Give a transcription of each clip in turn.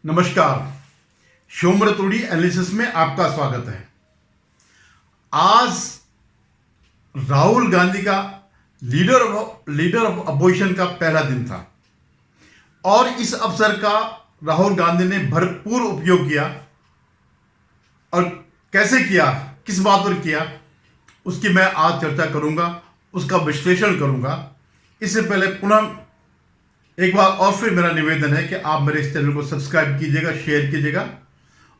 नमस्कार। शोमरतोड़ी एनालिसिस में आपका स्वागत है। आज राहुल गांधी का लीडर ऑफ अपोजिशन का पहला दिन था और इस अवसर का राहुल गांधी ने भरपूर उपयोग किया। और कैसे किया, किस बात पर किया, उसकी मैं आज चर्चा करूंगा, उसका विश्लेषण करूंगा। इससे पहले पुनः एक बार और फिर मेरा निवेदन है कि आप मेरे इस चैनल को सब्सक्राइब कीजिएगा, शेयर कीजिएगा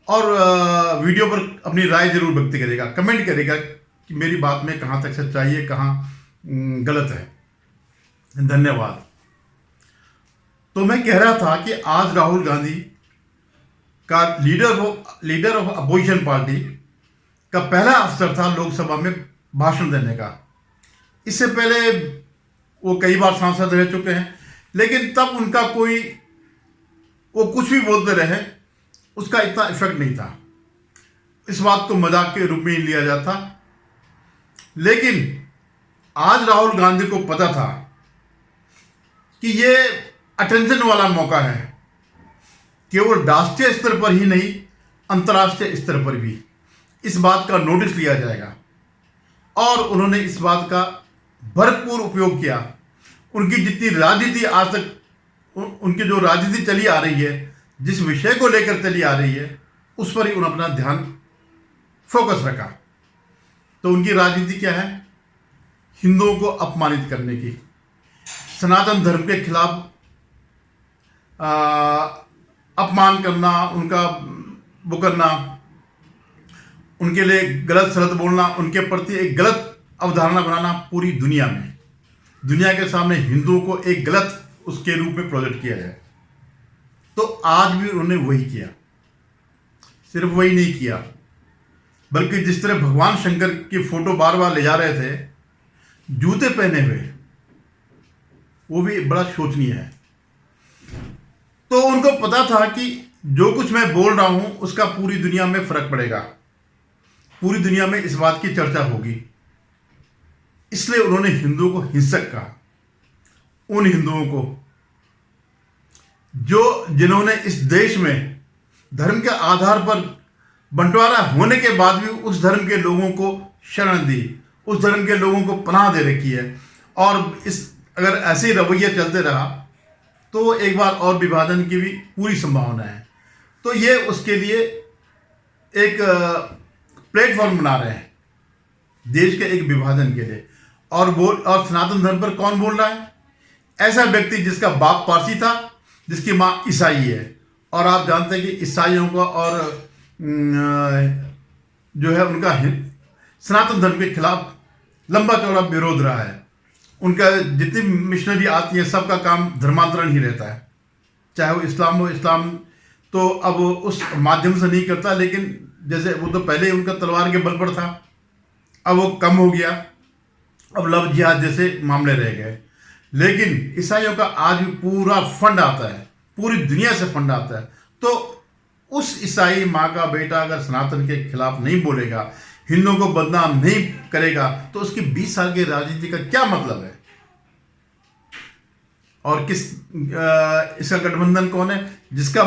और वीडियो पर अपनी राय जरूर व्यक्त करिएगा, कमेंट करिएगा कि मेरी बात में कहाँ तक सच्चाई है, कहाँ गलत है। धन्यवाद। तो मैं कह रहा था कि आज राहुल गांधी का लीडर ऑफ अपोजिशन पार्टी का पहला अवसर था लोकसभा में भाषण देने का। इससे पहले वो कई बार सांसद रह चुके हैं, लेकिन तब उनका वो कुछ भी बोलते रहे, उसका इतना इफेक्ट नहीं था। इस बात को मजाक के रूप में ही लिया जाता। लेकिन आज राहुल गांधी को पता था कि ये अटेंशन वाला मौका है, केवल राष्ट्रीय स्तर पर ही नहीं, अंतर्राष्ट्रीय स्तर पर भी इस बात का नोटिस लिया जाएगा। और उन्होंने इस बात का भरपूर उपयोग किया। उनकी जितनी राजनीति आज तक उनकी जो राजनीति चली आ रही है, जिस विषय को लेकर चली आ रही है, उस पर ही उन्होंने अपना ध्यान फोकस रखा। तो उनकी राजनीति क्या है? हिंदुओं को अपमानित करने की, सनातन धर्म के खिलाफ अपमान करना, उनका वो करना, उनके लिए गलत सलत बोलना, उनके प्रति एक गलत अवधारणा बनाना, पूरी दुनिया के सामने हिंदुओं को एक गलत उसके रूप में प्रोजेक्ट किया जाए। तो आज भी उन्होंने वही किया। सिर्फ वही नहीं किया, बल्कि जिस तरह भगवान शंकर की फोटो बार बार ले जा रहे थे जूते पहने हुए, वो भी बड़ा शोचनीय है। तो उनको पता था कि जो कुछ मैं बोल रहा हूं उसका पूरी दुनिया में फर्क पड़ेगा, पूरी दुनिया में इस बात की चर्चा होगी। इसलिए उन्होंने हिंदुओं को हिंसक कहा। उन हिंदुओं को जिन्होंने इस देश में धर्म के आधार पर बंटवारा होने के बाद भी उस धर्म के लोगों को शरण दी, उस धर्म के लोगों को पनाह दे रखी है। और अगर ऐसे ही रवैया चलते रहा तो एक बार और विभाजन की भी पूरी संभावना है। तो ये उसके लिए एक प्लेटफॉर्म बना रहे हैं देश के एक विभाजन के लिए। और सनातन धर्म पर कौन बोल रहा है? ऐसा व्यक्ति जिसका बाप पारसी था, जिसकी मां ईसाई है। और आप जानते हैं कि ईसाइयों का और जो है उनका सनातन धर्म के खिलाफ लंबा चौड़ा विरोध रहा है। उनका जितनी मिशनरी आती है सबका काम धर्मांतरण ही रहता है, चाहे वो इस्लाम हो। इस्लाम तो अब उस माध्यम से नहीं करता, लेकिन जैसे वो तो पहले उनका तलवार के बल पर था, अब वो कम हो गया, अब लव जिहाद जैसे मामले रह गए। लेकिन ईसाइयों का आज भी पूरा फंड आता है, पूरी दुनिया से फंड आता है। तो उस ईसाई माँ का बेटा अगर सनातन के खिलाफ नहीं बोलेगा, हिंदुओं को बदनाम नहीं करेगा, तो उसकी 20 साल की राजनीति का क्या मतलब है? और इसका गठबंधन कौन है? जिसका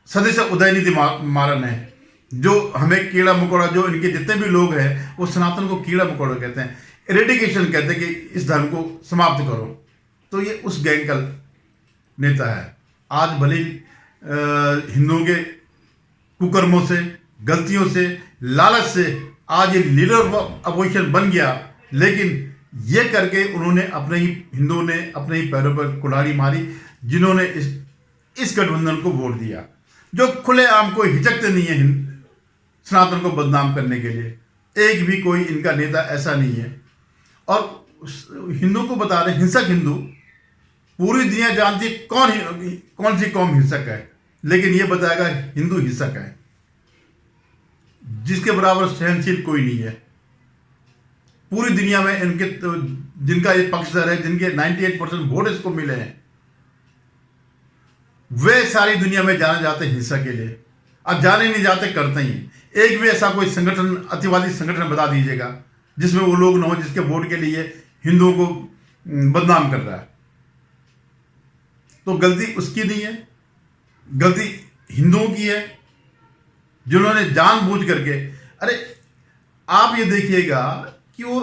सदस्य उदयनिधि मारन है, जो हमें कीड़ा मकोड़ा, जो इनके जितने भी लोग हैं वो सनातन को कीड़ा मकोड़ा कहते हैं, इरेडिकेशन कहते हैं कि इस धर्म को समाप्त करो। तो ये उस गैंग का नेता है। आज भले हिंदुओं के कुकर्मों से, गलतियों से, लालच से आज ये लीडर ऑफ अपोजिशन बन गया, लेकिन ये करके हिंदुओं ने अपने ही पैरों पर कुल्हाड़ी मारी, जिन्होंने इस गठबंधन को वोट दिया, जो खुलेआम कोई हिचकते नहीं है सनातन को बदनाम करने के लिए। एक भी कोई इनका नेता ऐसा नहीं है। और हिंदू को बता रहे हिंसक हिंदू, पूरी दुनिया जानती है कौन सी कौम हिंसक है, लेकिन ये बताएगा हिंदू हिंसक है, जिसके बराबर सहनशील कोई नहीं है पूरी दुनिया में। इनके जिनका ये पक्षधर है, जिनके 98% वोट इसको मिले हैं, वे सारी दुनिया में जाने जाते हिंसा के लिए। अब जाने नहीं जाते, करते ही। एक भी ऐसा कोई संगठन, अतिवादी संगठन बता दीजिएगा जिसमें वो लोग न हो जिसके वोट के लिए हिंदुओं को बदनाम कर रहा है। तो गलती उसकी नहीं है, गलती हिंदुओं की है, जिन्होंने जानबूझ करके, अरे आप ये देखिएगा कि वो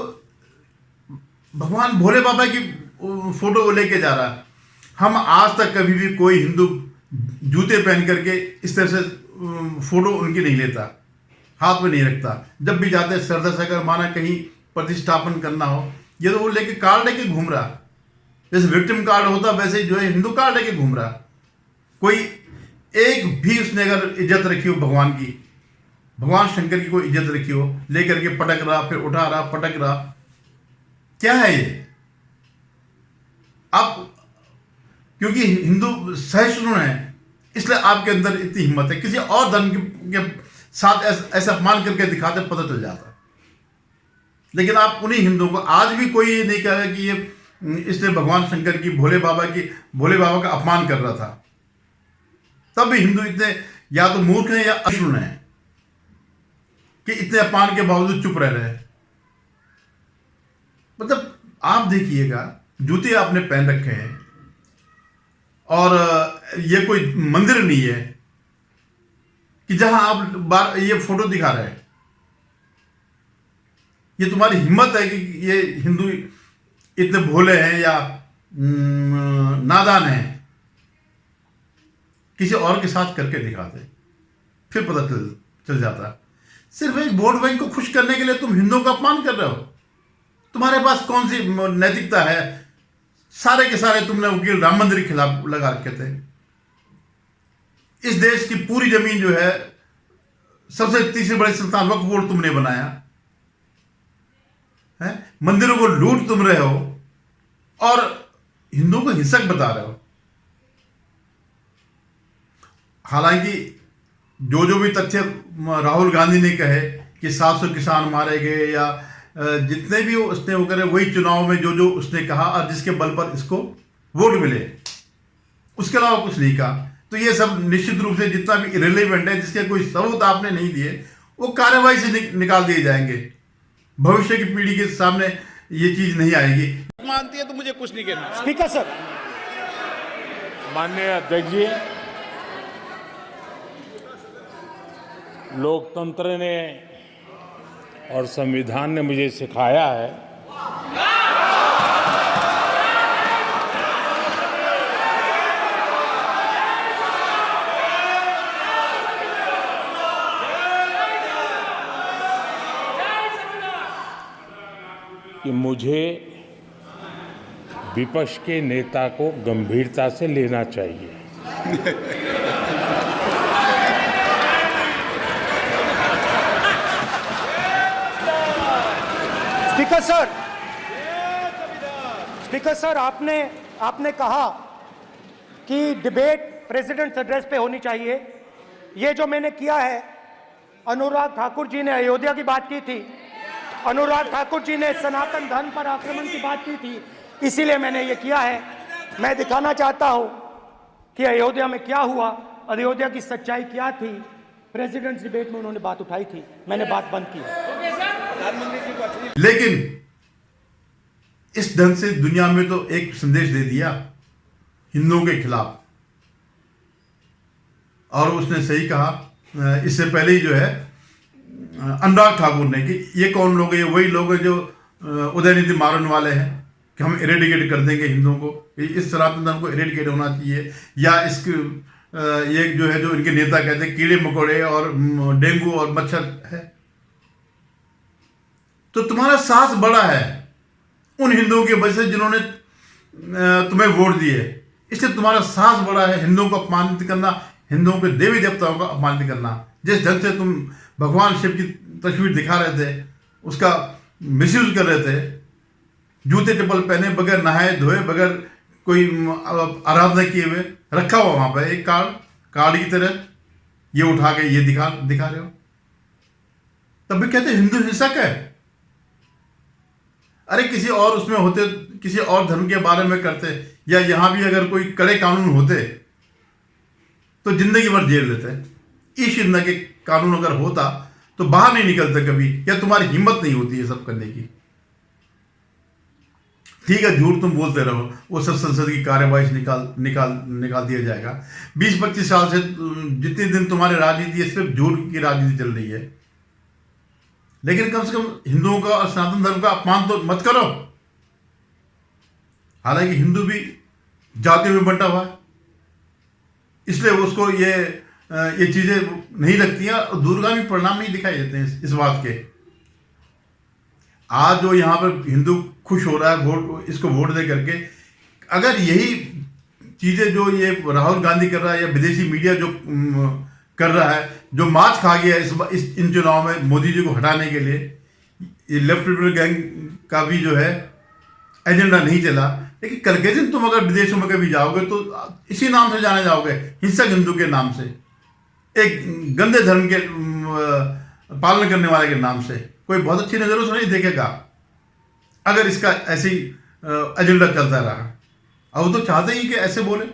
भगवान भोले बाबा की फोटो वो लेके जा रहा है। हम आज तक कभी भी कोई हिंदू जूते पहन करके इस तरह से फोटो उनकी नहीं लेता, हाथ में नहीं रखता। जब भी जाते हैं श्रद्धा से, अगर माना कहीं प्रतिष्ठापन करना हो, ये तो वो लेके कार्ड लेके घूम रहा, जैसे विक्टिम कार्ड होता वैसे ही जो है हिंदू कार्ड लेके घूम रहा। कोई एक भी उसने अगर इज्जत रखी हो भगवान की, भगवान शंकर की कोई इज्जत रखी हो, लेकर के पटक रहा, फिर उठा रहा, पटक रहा, क्या है ये? आप क्योंकि हिंदू सहिष्णु है, इसलिए आपके अंदर इतनी हिम्मत है। किसी और धर्म के साथ ऐसा अपमान करके दिखाते, पता चल जाता। लेकिन आप उन्हीं हिंदुओं को, आज भी कोई ये नहीं कहेगा कि ये इसने भगवान शंकर की, भोले बाबा का अपमान कर रहा था। तब भी हिंदू इतने या तो मूर्ख हैं या अशुण हैं कि इतने अपमान के बावजूद चुप रह रहे हैं। मतलब आप देखिएगा, जूते आपने पहन रखे हैं और ये कोई मंदिर नहीं है कि जहां आप ये फोटो दिखा रहे हैं। ये तुम्हारी हिम्मत है कि ये हिंदू इतने भोले हैं या नादान हैं, किसी और के साथ करके दिखाते, फिर पता चल जाता। सिर्फ एक वोट बैंक को खुश करने के लिए तुम हिंदुओं का अपमान कर रहे हो। तुम्हारे पास कौन सी नैतिकता है? सारे के सारे तुमने वकील राम मंदिर के खिलाफ लगा रखे थे। इस देश की पूरी जमीन जो है, सबसे तीसरे बड़े संस्थान वक्फ बोर्ड तुमने बनाया है, मंदिरों को लूट तुम रहे हो और हिंदुओं को हिंसक बता रहे हो। हालांकि जो भी तथ्य राहुल गांधी ने कहे कि 700 किसान मारे गए या जितने भी उसने वो करे, वही चुनाव में जो उसने कहा और जिसके बल पर इसको वोट मिले, उसके अलावा कुछ नहीं कहा। तो ये सब निश्चित रूप से जितना भी इरेलीवेंट है, जिसके कोई सबूत आपने नहीं दिए, वो कार्यवाही से निकाल दिए जाएंगे। भविष्य की पीढ़ी के सामने ये चीज नहीं आएगी। मानती है तो मुझे कुछ नहीं कहना। Speaker sir. माननीय अध्यक्ष जी, लोकतंत्र ने और संविधान ने मुझे सिखाया है कि मुझे विपक्ष के नेता को गंभीरता से लेना चाहिए। स्पीकर सर, आपने कहा कि डिबेट प्रेसिडेंट्स एड्रेस पे होनी चाहिए। ये जो मैंने किया है, अनुराग ठाकुर जी ने अयोध्या की बात की थी, अनुराग ठाकुर जी ने सनातन धर्म पर आक्रमण की बात की थी, इसीलिए मैंने ये किया है। मैं दिखाना चाहता हूं कि अयोध्या में क्या हुआ, अयोध्या की सच्चाई क्या थी। प्रेसिडेंट्स डिबेट में उन्होंने बात उठाई थी, मैंने बात बंद की। लेकिन इस ढंग से दुनिया में तो एक संदेश दे दिया हिंदुओं के खिलाफ। और उसने सही कहा, इससे पहले ही जो है अनुराग ठाकुर ने, कि ये कौन लोग हैं? ये वही लोग हैं जो उदयनिधि मारन वाले हैं कि हम इरेडिकेट कर देंगे हिंदुओं को, इस सनातन धर्म को इरेडिकेट होना चाहिए। या ये जो है, जो इनके नेता कहते हैं कीड़े मकोड़े और डेंगू और मच्छर है। तो तुम्हारा साहस बड़ा है उन हिंदुओं की वजह से जिन्होंने तुम्हें वोट दिए, इसलिए तुम्हारा साहस बड़ा है हिंदुओं को अपमानित करना, हिंदुओं के देवी देवताओं को अपमानित करना। जिस ढंग से तुम भगवान शिव की तस्वीर दिखा रहे थे, उसका मिसयूज कर रहे थे, जूते चप्पल पहने, बगैर नहाए धोए, बगैर कोई आराधना किए हुए रखा हुआ वहां पर एक कार्ड की तरह, ये उठा के ये दिखा रहे हो, तब भी कहते हिंदू हिंसक है। अरे किसी और उसमें होते, किसी और धर्म के बारे में करते, या यहां भी अगर कोई कड़े कानून होते तो जिंदगी भर जेल देते। ईश इतना के कानून अगर होता तो बाहर नहीं निकलते कभी, या तुम्हारी हिम्मत नहीं होती ये सब करने की। ठीक है, झूठ तुम बोलते रहो, वो सब संसद की कार्यवाही से निकाल दिया जाएगा। 20-25 साल से जितने दिन तुम्हारी राजनीति है, सिर्फ झूठ की राजनीति चल रही है। लेकिन कम से कम हिंदुओं का और सनातन धर्म का अपमान तो मत करो। हालांकि हिंदू भी जातियों में बंटा हुआ है, इसलिए उसको ये चीजें नहीं लगती हैं और दूरगामी परिणाम नहीं दिखाई देते हैं इस बात के। आज जो यहाँ पर हिंदू खुश हो रहा है इसको वोट दे करके, अगर यही चीजें जो ये राहुल गांधी कर रहा है या विदेशी मीडिया जो कर रहा है, जो मार्च खा गया इन चुनाव में मोदी जी को हटाने के लिए, ये लेफ्ट लिबरल गैंग का भी जो है एजेंडा नहीं चला। लेकिन कल के दिन तुम अगर विदेशों में कभी जाओगे तो इसी नाम से जाने जाओगे, हिंसक हिंदू के नाम से, एक गंदे धर्म के पालन करने वाले के नाम से। कोई बहुत अच्छी नजरों से नहीं देखेगा अगर इसका ऐसे ही एजेंडा चलता रहा। अब वो तो चाहते ही कि ऐसे बोले,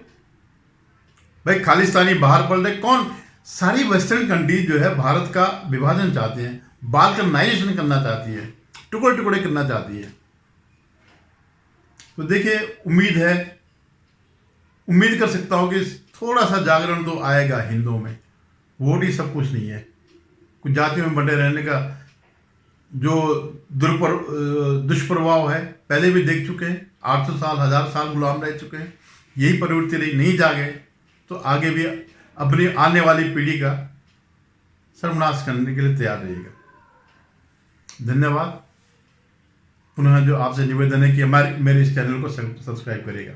भाई खालिस्तानी बाहर पड़ रहे। कौन? सारी वेस्टर्न कंट्रीज जो है भारत का विभाजन चाहते हैं, बाल्कनाइजेशन करना चाहती है, टुकड़े टुकड़े करना चाहती है। तो देखिए, उम्मीद कर सकता हूं कि थोड़ा सा जागरण तो आएगा हिंदुओं में। वोट ही सब कुछ नहीं है। कुछ जातियों में बंटे रहने का जो दुष्प्रभाव है पहले भी देख चुके हैं। 800 साल 1000 साल गुलाम रह चुके हैं। यही प्रवृत्ति नहीं जागे तो आगे भी अपनी आने वाली पीढ़ी का सर्वनाश करने के लिए तैयार रहिएगा। धन्यवाद। पुनः जो आपसे निवेदन है कि मेरे इस चैनल को सब्सक्राइब करेगा।